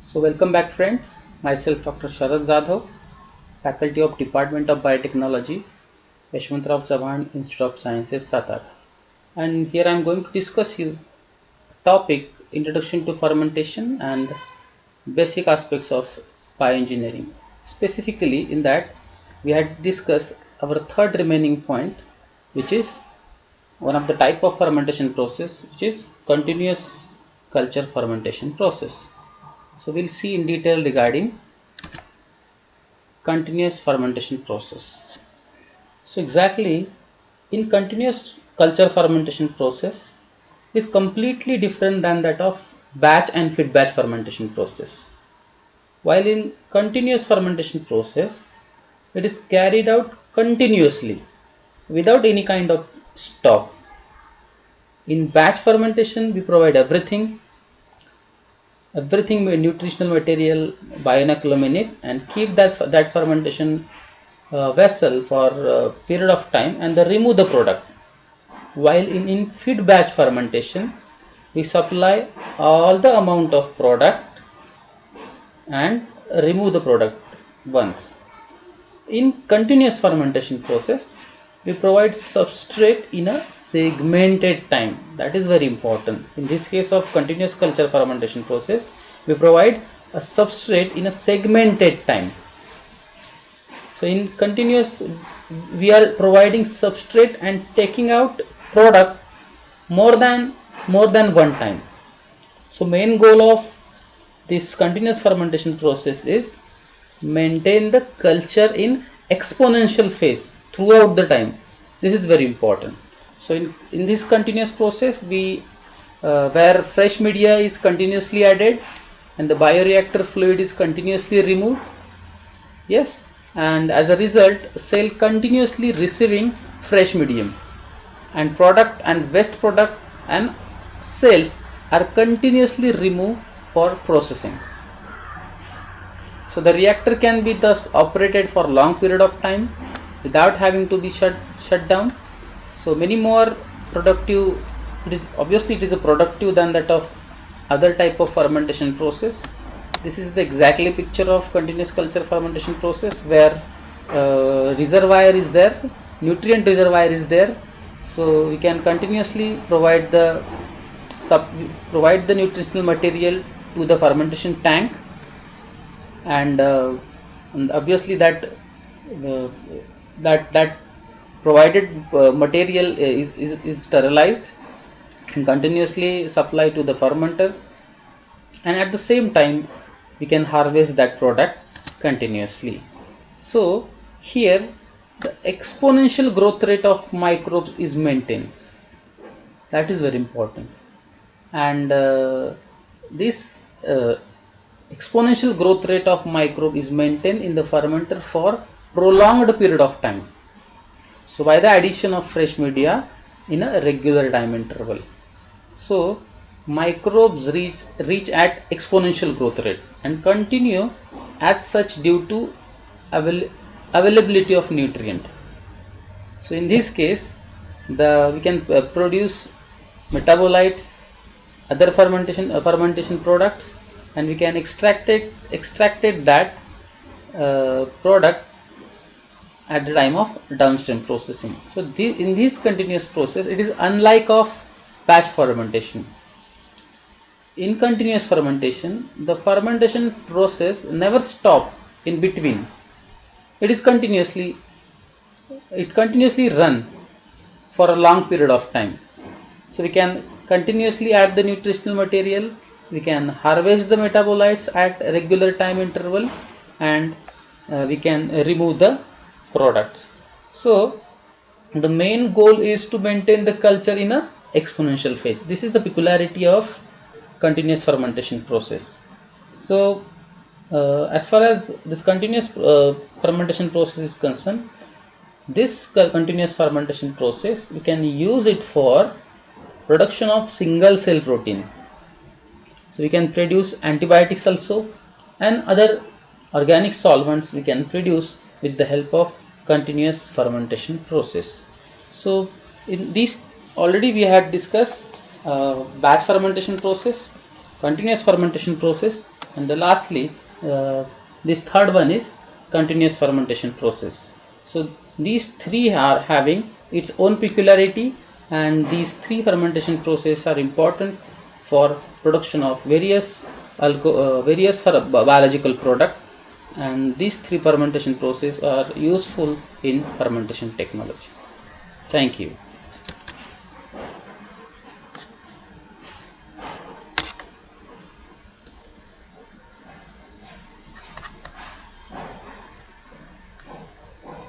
So welcome back friends, myself Dr. Sharad Zadhav, Faculty of Department of Biotechnology, Yashwantrao Chauhan Institute of Sciences, Satara. And here I am going to discuss you topic Introduction to Fermentation and Basic Aspects of Bioengineering. Specifically in that we had discussed our third remaining point, which is one of the type of fermentation process, which is continuous culture fermentation process. So we'll see in detail regarding continuous fermentation process. So exactly in continuous culture fermentation process is completely different than that of batch and feed batch fermentation process. While in continuous fermentation process, it is carried out continuously without any kind of stop. In batch fermentation, we provide everything nutritional material, bioinoculum in it, and keep that fermentation vessel for a period of time and then remove the product. While in feed batch fermentation, we supply all the amount of product and remove the product once. In continuous fermentation process, we provide substrate in a segmented time. That is very important. In this case of continuous culture fermentation process, we provide a substrate in a segmented time. So in continuous, we are providing substrate and taking out product more than one time. So main goal of this continuous fermentation process is maintain the culture in exponential phase throughout the time. This is very important. So in this continuous process, we where fresh media is continuously added and the bioreactor fluid is continuously removed. Yes, and as a result, cell continuously receiving fresh medium, and product and waste product and cells are continuously removed for processing. So the reactor can be thus operated for long period of time without having to be shut down. So many more productive. It is a productive than that of other type of fermentation process. This is the exactly picture of continuous culture fermentation process where reservoir is there, nutrient reservoir is there. So we can continuously provide the nutritional material to the fermentation tank, and obviously that provided material is sterilized and continuously supplied to the fermenter, and at the same time we can harvest that product continuously. So here the exponential growth rate of microbes is maintained. That is very important, and this exponential growth rate of microbe is maintained in the fermenter for prolonged period of time. So by the addition of fresh media in a regular time interval. So microbes reach at exponential growth rate and continue as such due to availability of nutrient. So in this case, we can produce metabolites, other fermentation products, and we can extracted that product at the time of downstream processing. So in this continuous process, it is unlike of batch fermentation. In continuous fermentation, the fermentation process never stop in between. It continuously run for a long period of time. So we can continuously add the nutritional material, we can harvest the metabolites at regular time interval, and we can remove the products. So the main goal is to maintain the culture in a exponential phase. This is the peculiarity of continuous fermentation process. So as far as this continuous fermentation process is concerned, this continuous fermentation process, we can use it for production of single cell protein. So we can produce antibiotics also, and other organic solvents we can produce with the help of continuous fermentation process. So in this already we had discussed batch fermentation process, continuous fermentation process, And the lastly, this third one is continuous fermentation process. So these three are having its own peculiarity, and these three fermentation processes are important for production of various biological product, and these three fermentation processes are useful in fermentation technology. Thank you.